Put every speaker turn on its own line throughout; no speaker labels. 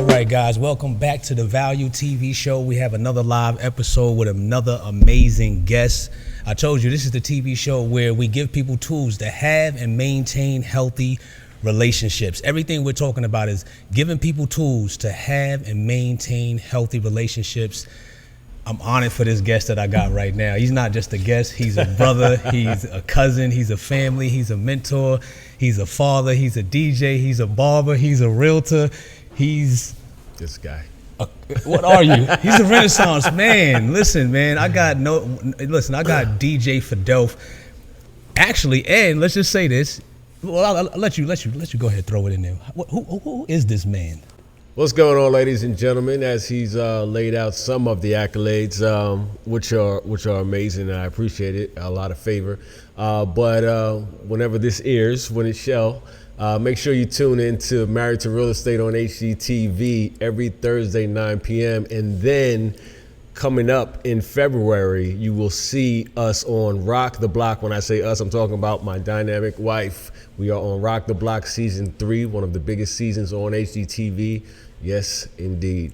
All right, guys, welcome back to the Value TV show. We have another live episode with another amazing guest. I told you this is the TV show where we give people tools to have and maintain healthy relationships. Everything we're talking about is giving people tools to have and maintain healthy relationships. I'm honored for this guest that I got right now. He's not just a guest, he's a brother, he's a cousin, he's a family, he's a mentor, he's a father, he's a DJ, he's a barber, he's a realtor, he's...
This guy.
What are you? He's a Renaissance man. Listen, man, I got DJ Fadelf. Actually, and let's just say this. Well, I'll let you go ahead and throw it in there. Who is this man?
What's going on, ladies and gentlemen? As he's laid out some of the accolades, which are amazing, and I appreciate it. A lot of favor. But whenever this airs, when it shall, make sure you tune in to Married to Real Estate on HGTV every Thursday, 9 p.m. And then coming up in February, you will see us on Rock the Block. When I say us, I'm talking about my dynamic wife. We are on Rock the Block Season 3, one of the biggest seasons on HGTV. Yes, indeed.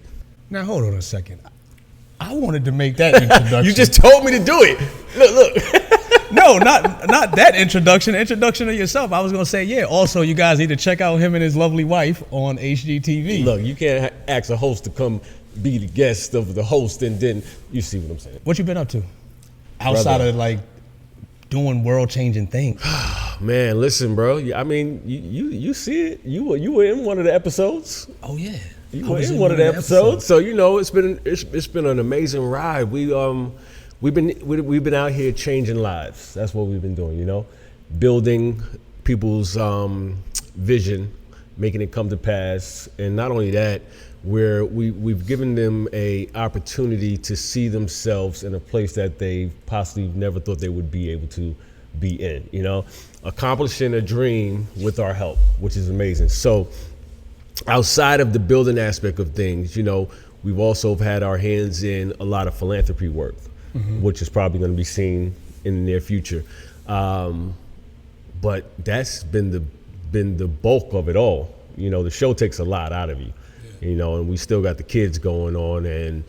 Now, hold on a second. I wanted to make that introduction.
You just told me to do it. Look.
No, not that introduction. Introduction to yourself. I was going to say, yeah, also you guys need to check out him and his lovely wife on HGTV.
Look, you can't ask a host to come be the guest of the host and then you see what I'm saying.
What you been up to? Outside of like doing world-changing things.
Man, listen, bro. I mean, you see it. You were in one of the episodes.
Oh yeah.
You were in one of the episodes. So you know it's been an amazing ride. We've been out here changing lives. That's what we've been doing, you know, building people's vision, making it come to pass, and not only that, where we've given them a opportunity to see themselves in a place that they possibly never thought they would be able to be in, you know, accomplishing a dream with our help, which is amazing. So outside of the building aspect of things, you know, we've also had our hands in a lot of philanthropy work, which is probably going to be seen in the near future. But that's been the bulk of it all. You know, the show takes a lot out of you, you know, and we still got the kids going on and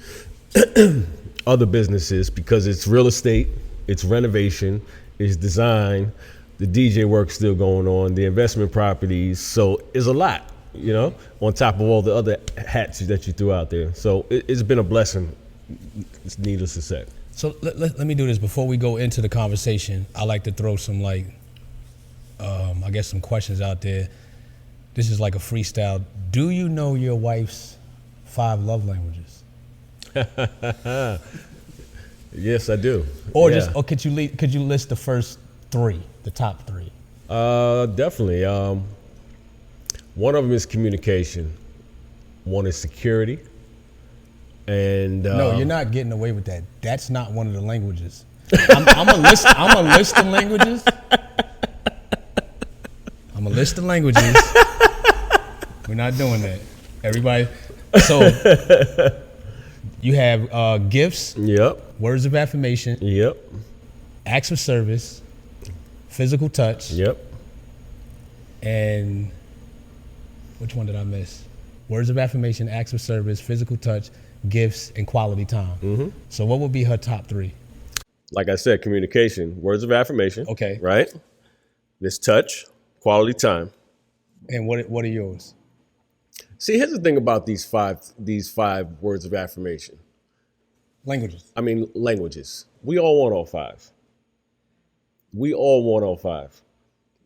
other businesses because it's real estate, it's renovation, it's design, the DJ work's still going on, the investment properties. So it's a lot, you know, on top of all the other hats that you threw out there. So it's been a blessing, it's needless to say.
So let me do this before we go into the conversation. I like to throw some I guess some questions out there. This is like a freestyle. Do you know your wife's 5 love languages?
Yes, I do.
Or could you list the first 3, the top 3?
Definitely. One of them is communication. One is security. And
no, you're not getting away with that. That's not one of the languages. I'm gonna list the languages. I'm gonna list the languages. We're not doing that, everybody. So you have gifts.
Yep.
Words of affirmation.
Yep.
Acts of service. Physical touch.
Yep.
And which one did I miss? Words of affirmation, acts of service, physical touch, gifts, and quality time. So what would be her top 3?
Like I said, communication, words of affirmation.
Okay.
Right? This touch, quality time.
And what are yours?
See, here's the thing about these five words of affirmation.
Languages.
I mean, languages. We all want all 5. We all want all 5.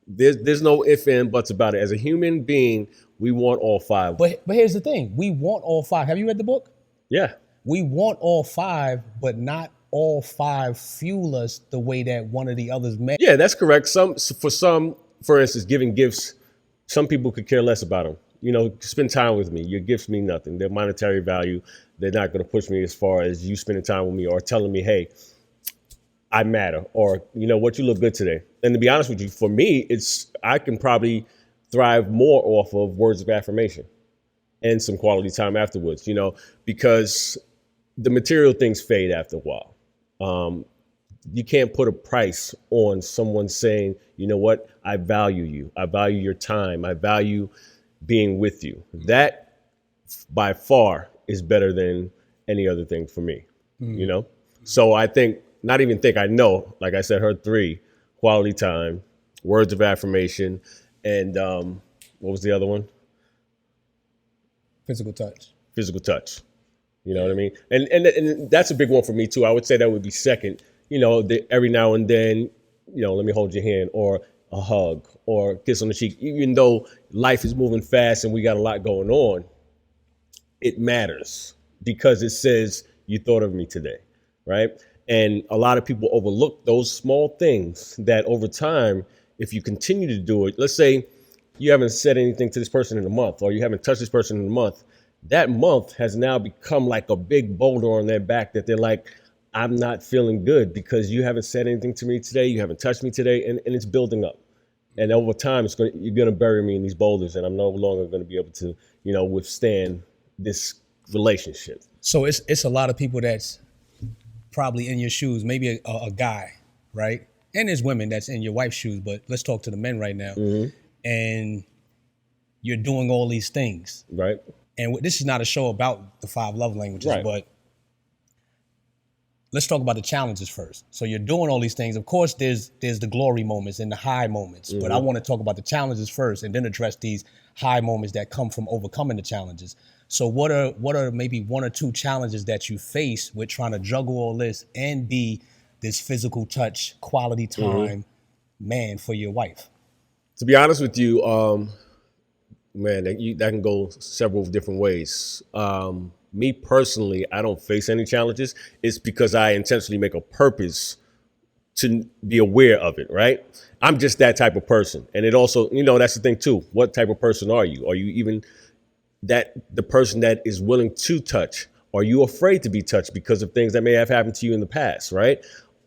There's no ifs and buts about it. As a human being, we want all 5.
But here's the thing. We want all 5. Have you read the book?
Yeah.
We want all 5, but not all 5 fuel us the way that one of the others may.
Yeah, that's correct. For instance, giving gifts, some people could care less about them. You know, spend time with me. Your gifts mean nothing. They're monetary value. They're not going to push me as far as you spending time with me or telling me, hey, I matter, or, you know what, you look good today. And to be honest with you, for me, I can probably thrive more off of words of affirmation and some quality time afterwards, you know, because the material things fade after a while. You can't put a price on someone saying, you know what, I value you. I value your time. I value being with you. That by far is better than any other thing for me, you know? So I know, like I said, her 3, quality time, words of affirmation, and what was the other one?
Physical touch.
Physical touch. You know what I mean? And that's a big one for me too. I would say that would be second. You know, every now and then, you know, let me hold your hand, or a hug, or kiss on the cheek. Even though life is moving fast and we got a lot going on, it matters because it says you thought of me today, right? And a lot of people overlook those small things that over time, if you continue to do it, let's say you haven't said anything to this person in a month, or you haven't touched this person in a month, that month has now become like a big boulder on their back that they're like, I'm not feeling good because you haven't said anything to me today. You haven't touched me today. And it's building up. And over time, you're going to bury me in these boulders, and I'm no longer going to be able to, you know, withstand this relationship.
So it's a lot of people that's probably in your shoes, maybe a guy, right? And there's women that's in your wife's shoes, but let's talk to the men right now. And you're doing all these things.
Right.
And this is not a show about the 5 love languages,
right.
But let's talk about the challenges first. So you're doing all these things. Of course, there's the glory moments and the high moments, but I want to talk about the challenges first and then address these high moments that come from overcoming the challenges. So what are maybe 1 or 2 challenges that you face with trying to juggle all this and be this physical touch, quality time man for your wife?
To be honest with you, man, that can go several different ways. Me personally, I don't face any challenges. It's because I intentionally make a purpose to be aware of it, right? I'm just that type of person. And it also, you know, that's the thing too. What type of person are you? Are you even the person that is willing to touch? Are you afraid to be touched because of things that may have happened to you in the past, right?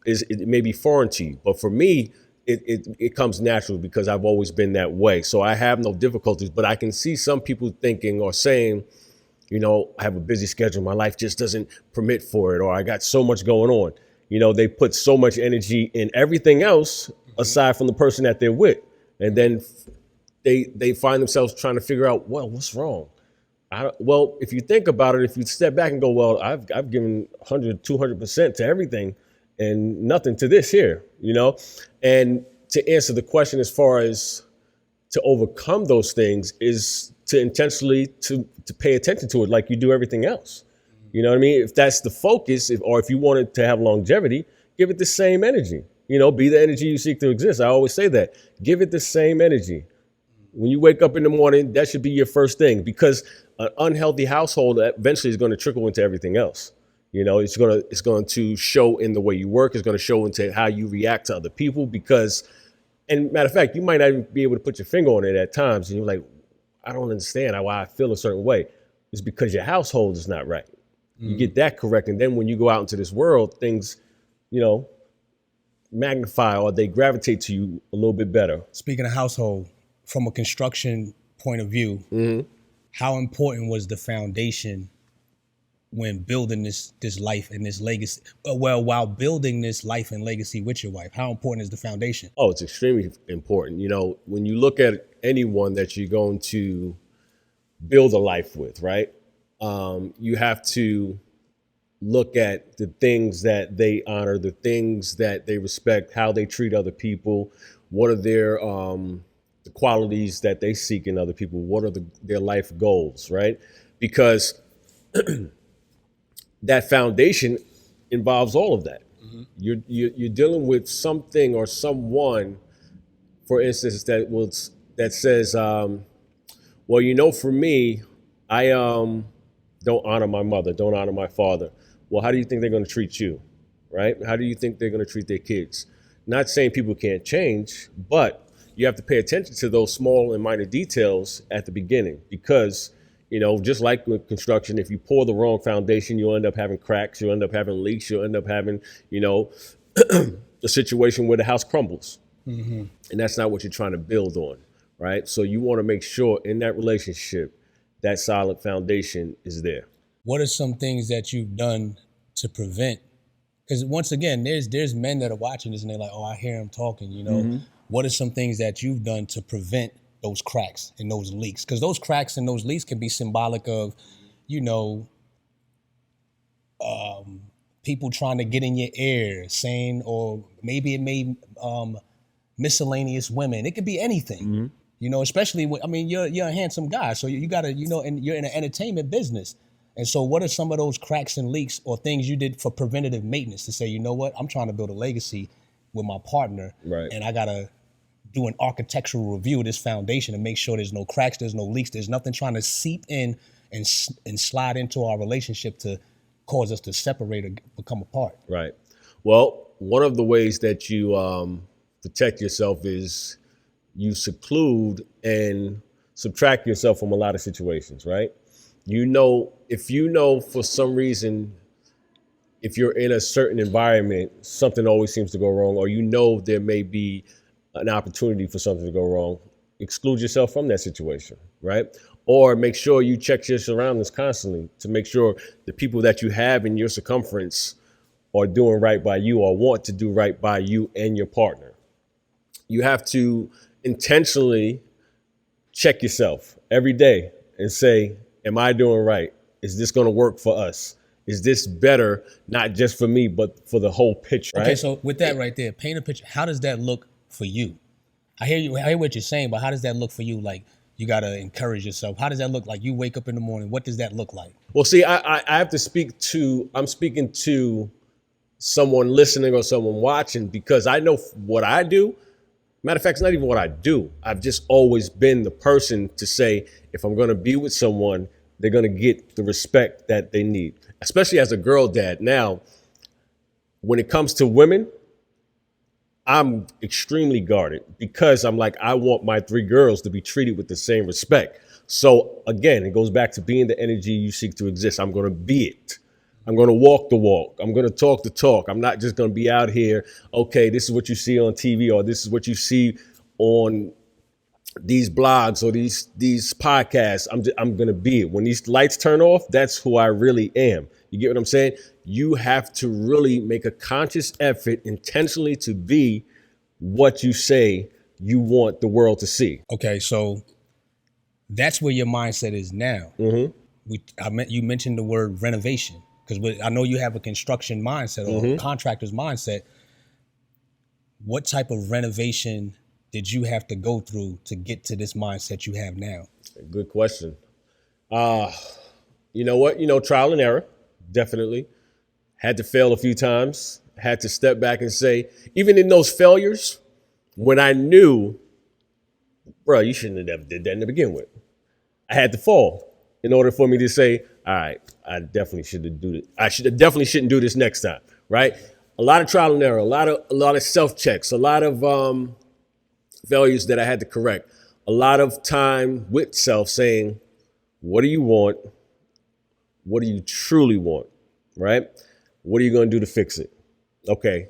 It may be foreign to you. But for me, it comes natural because I've always been that way. So I have no difficulties, but I can see some people thinking or saying, you know, I have a busy schedule. My life just doesn't permit for it. Or I got so much going on. You know, they put so much energy in everything else aside from the person that they're with. And then they find themselves trying to figure out, well, what's wrong? Well, if you think about it, if you step back and go, well, I've given 100, 200% to everything and nothing to this here, you know? And to answer the question as far as to overcome those things is to intentionally to pay attention to it like you do everything else. You know what I mean? If that's the focus, or if you want it to have longevity, give it the same energy. You know, be the energy you seek to exist. I always say that. Give it the same energy. When you wake up in the morning, that should be your first thing, because an unhealthy household eventually is going to trickle into everything else. You know, it's going to show in the way you work. It's going to show into how you react to other people, because, and matter of fact, you might not even be able to put your finger on it at times. And you're like, I don't understand why I feel a certain way. It's because your household is not right. You get that correct. And then when you go out into this world, things, you know, magnify, or they gravitate to you a little bit better.
Speaking of household, from a construction point of view, how important was the foundation when building this life and this legacy? Well, while building this life and legacy with your wife, how important is the foundation?
Oh, it's extremely important. You know, when you look at anyone that you're going to build a life with, right? You have to look at the things that they honor, the things that they respect, how they treat other people, what are their the qualities that they seek in other people, what are their life goals, right? Because that foundation involves all of that. You're dealing with something or someone, for instance, that says, well, you know, for me, I don't honor my mother, don't honor my father. Well, how do you think they're going to treat you, right? How do you think they're going to treat their kids? Not saying people can't change, but you have to pay attention to those small and minor details at the beginning, because, you know, just like with construction, if you pour the wrong foundation, you'll end up having cracks, you'll end up having leaks, you'll end up having, you know, a situation where the house crumbles. And that's not what you're trying to build on, right? So you want to make sure in that relationship, that solid foundation is there.
What are some things that you've done to prevent? Because once again, there's men that are watching this and they're like, oh, I hear him talking, you know. What are some things that you've done to prevent those cracks and those leaks? Because those cracks and those leaks can be symbolic of, you know, people trying to get in your ear, saying, or maybe it may miscellaneous women. It could be anything.
Mm-hmm.
You know, especially when, I mean, you're a handsome guy, so you gotta, you know, and you're in an entertainment business. And so what are some of those cracks and leaks or things you did for preventative maintenance to say, you know what, I'm trying to build a legacy with my partner,
right,
and I gotta do an architectural review of this foundation and make sure there's no cracks, there's no leaks, there's nothing trying to seep in and slide into our relationship to cause us to separate or become apart.
Right. Well, one of the ways that you protect yourself is you seclude and subtract yourself from a lot of situations, right? You know, if you know for some reason, if you're in a certain environment, something always seems to go wrong, or you know there may be an opportunity for something to go wrong, exclude yourself from that situation, right? Or make sure you check your surroundings constantly to make sure the people that you have in your circumference are doing right by you or want to do right by you and your partner. You have to intentionally check yourself every day and say, am I doing right? Is this going to work for us? Is this better, not just for me, but for the whole picture, right?
Okay, so with that right there, paint a picture. How does that look for you? I hear what you're saying, but how does that look for you? Like, you got to encourage yourself. How does that look like? You wake up in the morning. What does that look like?
Well, see, I have to I'm speaking to someone listening or someone watching because I know what I do. Matter of fact, it's not even what I do. I've just always been the person to say, if I'm going to be with someone, they're going to get the respect that they need, especially as a girl dad. Now, when it comes to women, I'm extremely guarded because I'm like, I want my 3 girls to be treated with the same respect. So again, it goes back to being the energy you seek to exist. I'm going to be it. I'm going to walk the walk. I'm going to talk the talk. I'm not just going to be out here. Okay, this is what you see on TV, or this is what you see on these blogs or these podcasts. I'm going to be it. When these lights turn off, that's who I really am. You get what I'm saying? You have to really make a conscious effort intentionally to be what you say you want the world to see.
Okay, so that's where your mindset is now.
Mm-hmm.
You mentioned the word renovation, because I know you have a construction mindset or a contractor's mindset. What type of renovation did you have to go through to get to this mindset you have now?
Good question. You know what? Trial and error, definitely. Had to fail a few times. Had to step back and say, even in those failures, when I knew, bro, you shouldn't have never did that to begin with. I had to fall in order for me to say, all right, I definitely shouldn't do this. Definitely shouldn't do this next time, right? A lot of trial and error, a lot of self-checks, a lot of failures that I had to correct. A lot of time with self saying, what do you want? What do you truly want, right? What are you going to do to fix it? Okay,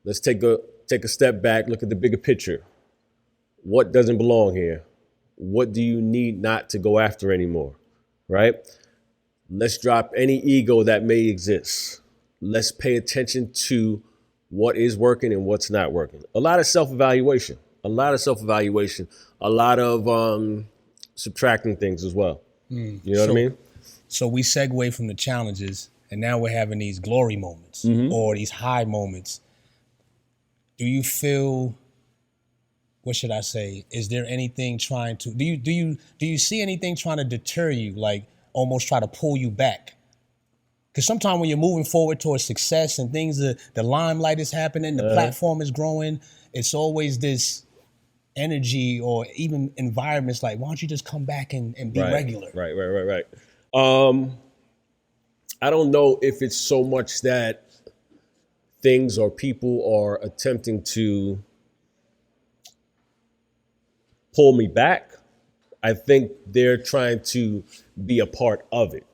let's take a step back, look at the bigger picture. What doesn't belong here? What do you need not to go after anymore, right? Let's drop any ego that may exist. Let's pay attention to what is working and what's not working. A lot of self-evaluation, a lot of subtracting things as well. You know what I mean?
So we segue from the challenges, and now we're having these glory moments or these high moments. Do you feel, what should I say? Is there anything trying to, do you see anything trying to deter you, like almost try to pull you back? Because sometimes when you're moving forward towards success and things, the limelight is happening, the platform is growing, it's always this energy or even environments like, why don't you just come back and be regular?
Right. I don't know if it's so much that things or people are attempting to pull me back. I think they're trying to be a part of it.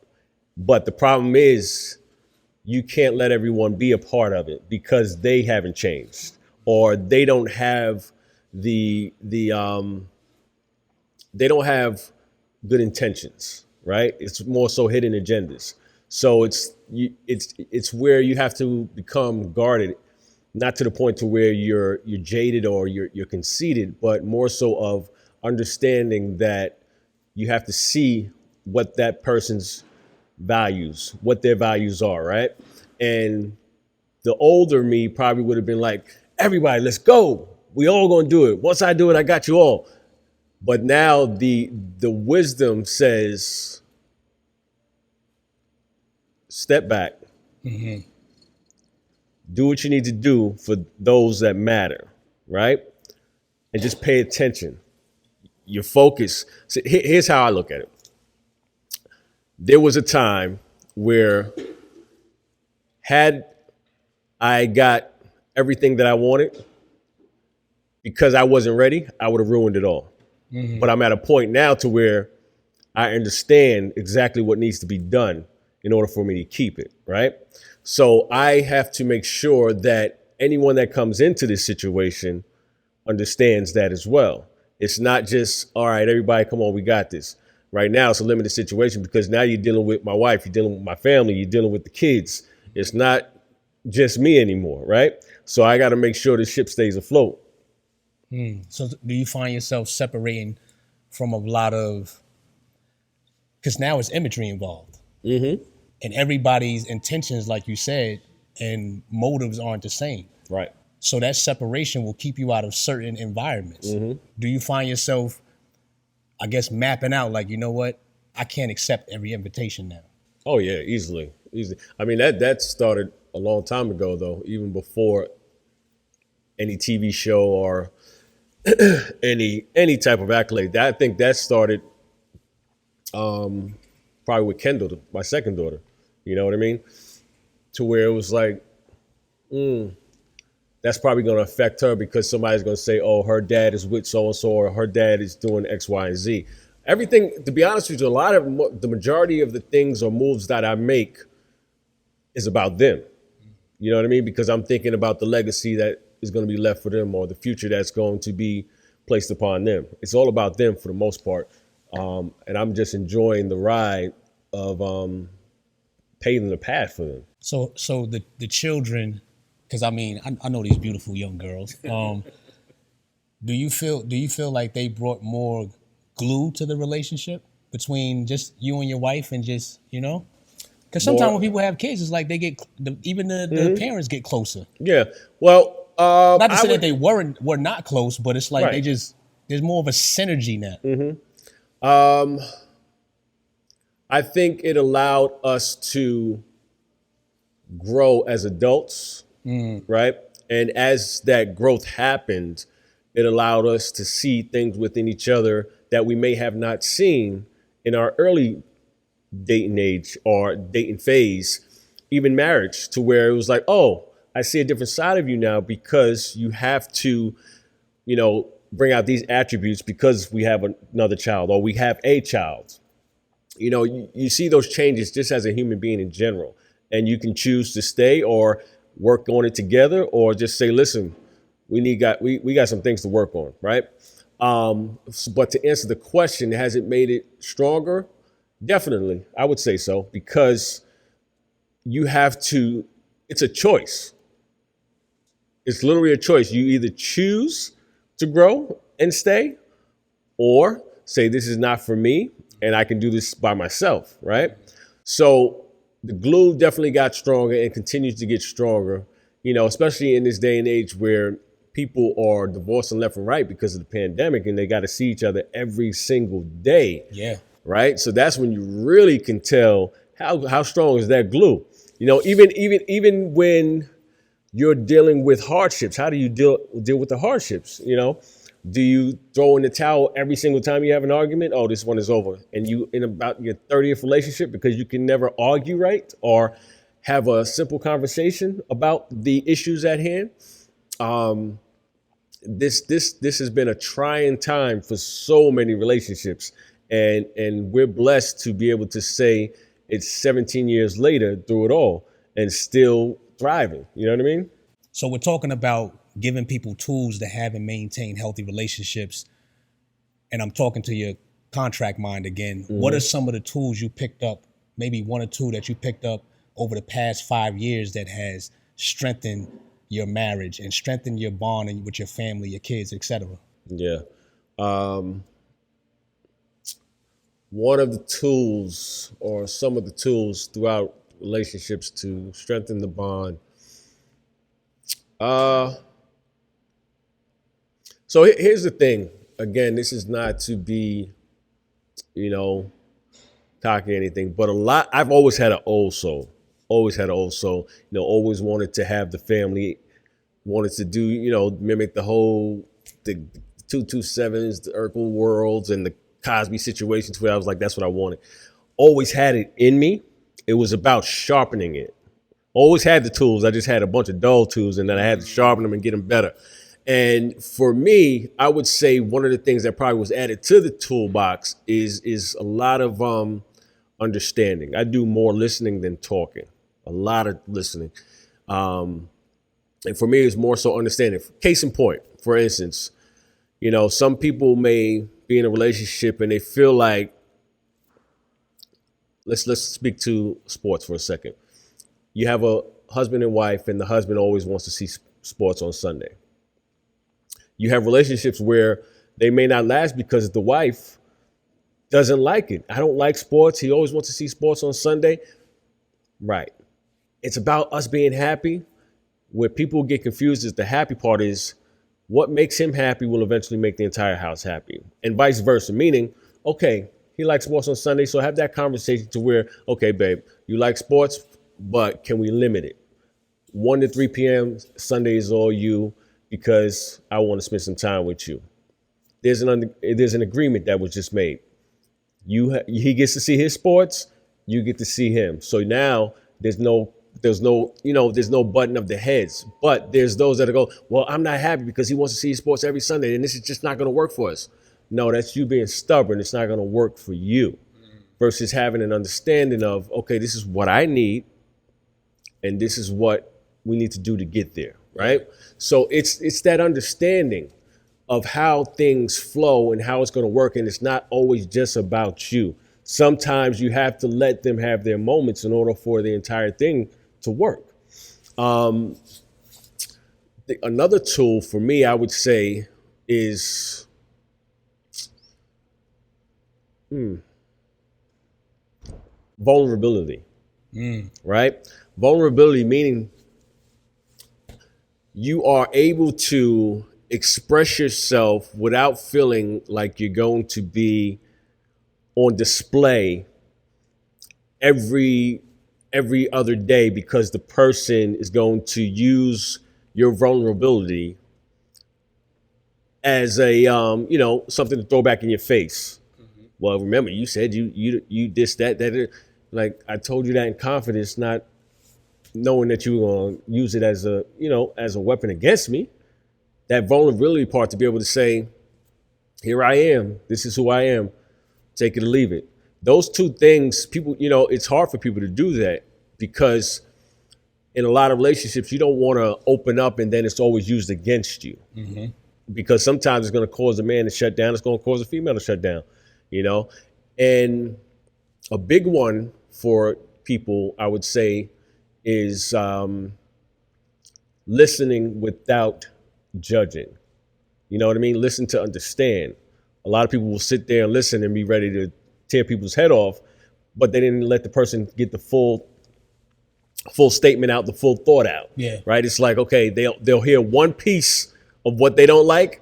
But the problem is you can't let everyone be a part of it because they haven't changed or they don't have they don't have good intentions, right? It's more so hidden agendas. So it's where you have to become guarded, not to the point to where you're jaded or you're conceited, but more so of understanding that you have to see what that person's values, what their values are, right? And the older me probably would have been like, everybody, let's go. We all gonna do it. Once I do it, I got you all. But now the wisdom says, step back, do what you need to do for those that matter, right? And just pay attention. Your focus. So here's how I look at it. There was a time where had I got everything that I wanted, because I wasn't ready, I would have ruined it all. But I'm at a point now to where I understand exactly what needs to be done in order for me to keep it, right? So I have to make sure that anyone that comes into this situation understands that as well. It's not just, all right, everybody, come on, we got this. Right now, it's a limited situation because now you're dealing with my wife, you're dealing with my family, you're dealing with the kids. It's not just me anymore, right? So I got to make sure the ship stays afloat.
So do you find yourself separating from a lot of, because now it's imagery involved, and everybody's intentions, like you said, and motives aren't the same.
Right.
So that separation will keep you out of certain environments. Do you find yourself, I guess, mapping out like, you know what, I can't accept every invitation now? Oh
yeah, easily. I mean, that started a long time ago, though, even before any TV show or any type of accolade. I think that started probably with Kendall, my second daughter. You know what I mean? To where it was like, that's probably going to affect her because somebody's going to say, oh, her dad is with so-and-so or her dad is doing X, Y, and Z. Everything, to be honest with you, the majority of the things or moves that I make is about them. You know what I mean? Because I'm thinking about the legacy that is going to be left for them or the future that's going to be placed upon them. It's all about them for the most part. And I'm just enjoying the ride of paving the path for them.
So the children, because I mean, I know these beautiful young girls. Do you feel like they brought more glue to the relationship between just you and your wife and just, you know? Because sometimes when people have kids, it's like they get, even the parents get closer.
Yeah. Well,
not to say that they were not close, but it's like
right.
they just, there's more of a synergy now.
I think it allowed us to grow as adults, right? And as that growth happened, it allowed us to see things within each other that we may have not seen in our early dating age or dating phase, even marriage, to where it was like, oh, I see a different side of you now because you have to, you know, bring out these attributes because we have another child or we have a child. You know, you see those changes just as a human being in general, and you can choose to stay or work on it together or just say, listen, we got some things to work on, right? But to answer the question, has it made it stronger? Definitely, I would say so, because you have to, it's a choice. It's literally a choice. You either choose to grow and stay or say, this is not for me and I can do this by myself, right? So the glue definitely got stronger and continues to get stronger, you know, especially in this day and age where people are divorcing left and right because of the pandemic and they got to see each other every single day.
Yeah.
Right. So that's when you really can tell how strong is that glue. You know, even when you're dealing with hardships, how do you deal with the hardships? You know, do you throw in the towel every single time you have an argument? Oh, this one is over. And you in about your 30th relationship because you can never argue right or have a simple conversation about the issues at hand. This has been a trying time for so many relationships. And we're blessed to be able to say it's 17 years later through it all and still thriving. You know what I mean?
So we're talking about giving people tools to have and maintain healthy relationships. And I'm talking to your contract mind again. What are some of the tools you picked up, maybe one or two that you picked up over the past 5 years that has strengthened your marriage and strengthened your bond with your family, your kids, etc.?
Yeah. one of the tools or some of the tools throughout relationships to strengthen the bond. So here's the thing. Again, this is not to be, cocky or anything, but I've always had an old soul. Always had an old soul. Always wanted to have the family, wanted to do, mimic the 227s, the Urkel worlds, and the Cosby situations where I was like, that's what I wanted. Always had it in me. It was about sharpening it. Always had the tools. I just had a bunch of dull tools, and then I had to sharpen them and get them better. And for me, I would say one of the things that probably was added to the toolbox is a lot of understanding. I do more listening than talking. A lot of listening. And for me, it's more so understanding. Case in point, for instance, some people may be in a relationship and they feel like, let's speak to sports for a second. You have a husband and wife, and the husband always wants to see sports on Sunday. You have relationships where they may not last because the wife doesn't like it. I don't like sports. He always wants to see sports on Sunday. Right. It's about us being happy. Where people get confused is the happy part is what makes him happy will eventually make the entire house happy, and vice versa. Meaning, okay, he likes sports on Sunday, so have that conversation to where, okay, babe, you like sports, but can we limit it? 1 to 3 p.m. Sunday is all you, because I want to spend some time with you. There's an agreement that was just made. He gets to see his sports, you get to see him. So now there's no button of the heads. But there's those that go, well, I'm not happy because he wants to see his sports every Sunday, and this is just not going to work for us. No, that's you being stubborn. It's not going to work for you. Versus having an understanding of, okay, this is what I need, and this is what we need to do to get there, right? So it's that understanding of how things flow and how it's going to work, and it's not always just about you. Sometimes you have to let them have their moments in order for the entire thing to work. Another tool for me, I would say, is vulnerability, right? Vulnerability meaning you are able to express yourself without feeling like you're going to be on display every other day, because the person is going to use your vulnerability as a something to throw back in your face. Well, remember, you said you this, that. Like, I told you that in confidence, not knowing that you were going to use it as a weapon against me. That vulnerability part, to be able to say, here I am, this is who I am, take it or leave it. Those two things, people, it's hard for people to do that, because in a lot of relationships, you don't want to open up and then it's always used against you. Because sometimes it's going to cause a man to shut down. It's going to cause a female to shut down, And a big one for people, I would say, is listening without judging. You know what I mean? Listen to understand. A lot of people will sit there and listen and be ready to tear people's head off, but they didn't let the person get the full statement out, the full thought out. Yeah. Right? It's like, okay, they'll hear one piece of what they don't like,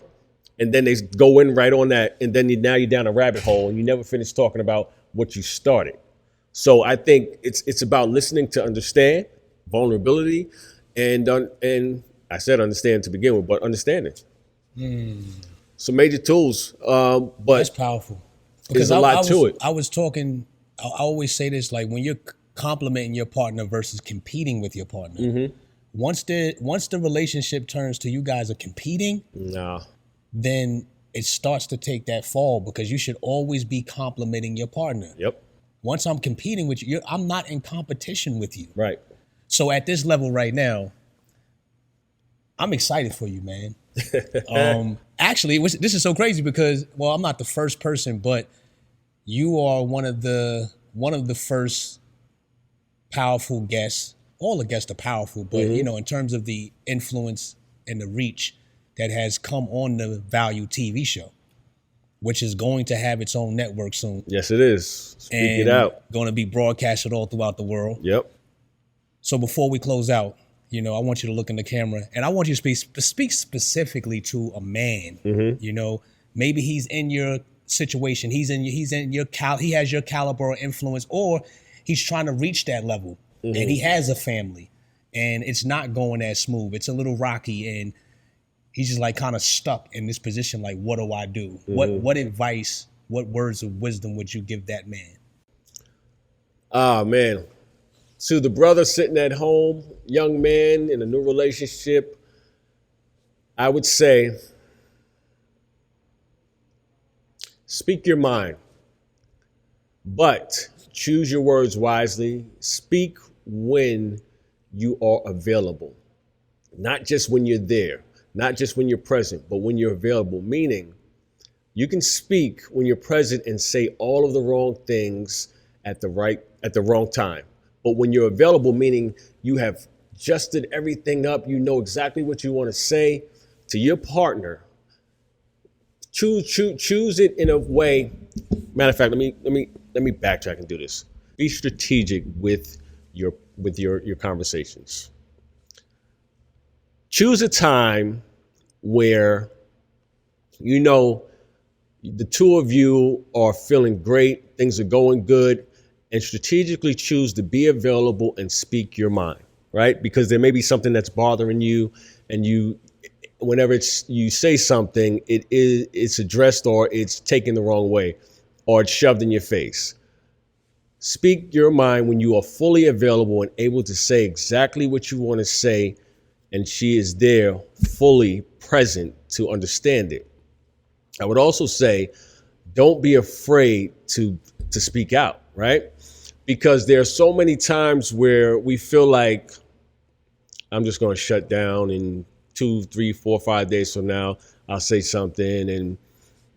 and then they go in right on that, and then now you're down a rabbit hole and you never finish talking about what you started. So I think it's about listening to understand, vulnerability, and I said understand to begin with, but understanding. Some major tools, but
that's powerful.
There's a lot to it.
I always say this, like, when you're complimenting your partner versus competing with your partner, once the relationship turns to you guys are competing, then it starts to take that fall, because you should always be complimenting your partner. Yep. Once I'm competing with you, I'm not in competition with you. Right. So at this level right now, I'm excited for you, man. Actually, this is so crazy because, well, I'm not the first person, but you are one of the first powerful guests. All the guests are powerful, but in terms of the influence and the reach that has come on the Value TV show. which is going to have its own network soon.
Yes, it is. Speak it out.
Going to be broadcasted all throughout the world.
Yep.
So before we close out, I want you to look in the camera, and I want you to speak specifically to a man. Mm-hmm. Maybe he's in your situation. He has your caliber or influence, or he's trying to reach that level, and he has a family, and it's not going as smooth. It's a little rocky, and he's just like kind of stuck in this position. Like, what do I do? What advice, what words of wisdom would you give that man?
Man. To the brother sitting at home, young man in a new relationship, I would say, speak your mind, but choose your words wisely. Speak when you are available, not just when you're there, not just when you're present, but when you're available, meaning you can speak when you're present and say all of the wrong things at the wrong time. But when you're available, meaning you have adjusted everything up, you know exactly what you want to say to your partner. Choose it in a way. Matter of fact, let me backtrack and do this. Be strategic with your conversations. Choose a time where the two of you are feeling great, things are going good, and strategically choose to be available and speak your mind, right? Because there may be something that's bothering you, and whenever you say something, it's addressed or it's taken the wrong way or it's shoved in your face. Speak your mind when you are fully available and able to say exactly what you want to say, and she is there fully present to understand it. I would also say, don't be afraid to speak out, right? Because there are so many times where we feel like I'm just going to shut down, and 2, 3, 4, 5 days from now, I'll say something and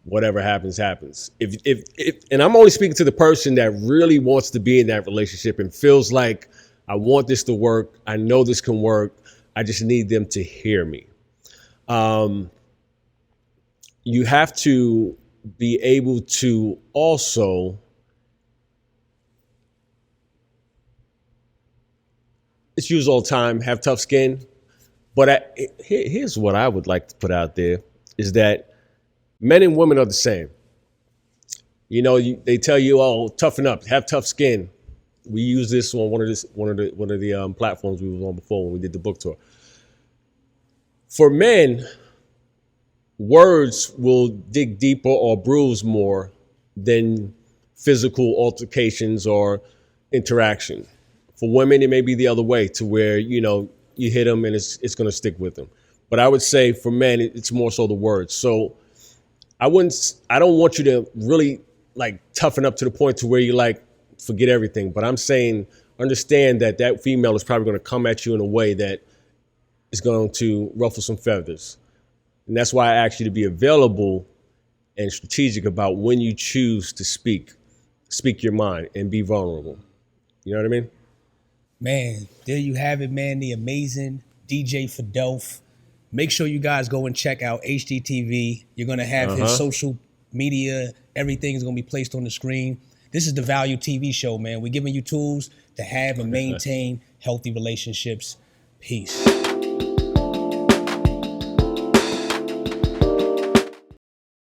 whatever happens, happens. And I'm only speaking to the person that really wants to be in that relationship and feels like I want this to work. I know this can work. I just need them to hear me. You have to be able to also, it's used all the time, have tough skin. But here's what I would like to put out there is that men and women are the same. They tell you, oh, toughen up, have tough skin. We use this on one of the platforms we was on before when we did the book tour. For men, words will dig deeper or bruise more than physical altercations or interaction. For women, it may be the other way, to where, you hit them and it's going to stick with them. But I would say for men, it's more so the words. So I don't want you to really like toughen up to the point to where you like forget everything. But I'm saying, understand that female is probably going to come at you in a way that is going to ruffle some feathers. And that's why I ask you to be available and strategic about when you choose to speak your mind and be vulnerable. You know what I mean?
Man, there you have it, man. The amazing DJ Fadelf. Make sure you guys go and check out HGTV. You're going to have his social media. Everything is going to be placed on the screen. This is the Value TV show, man. We're giving you tools to have and maintain healthy relationships. Peace.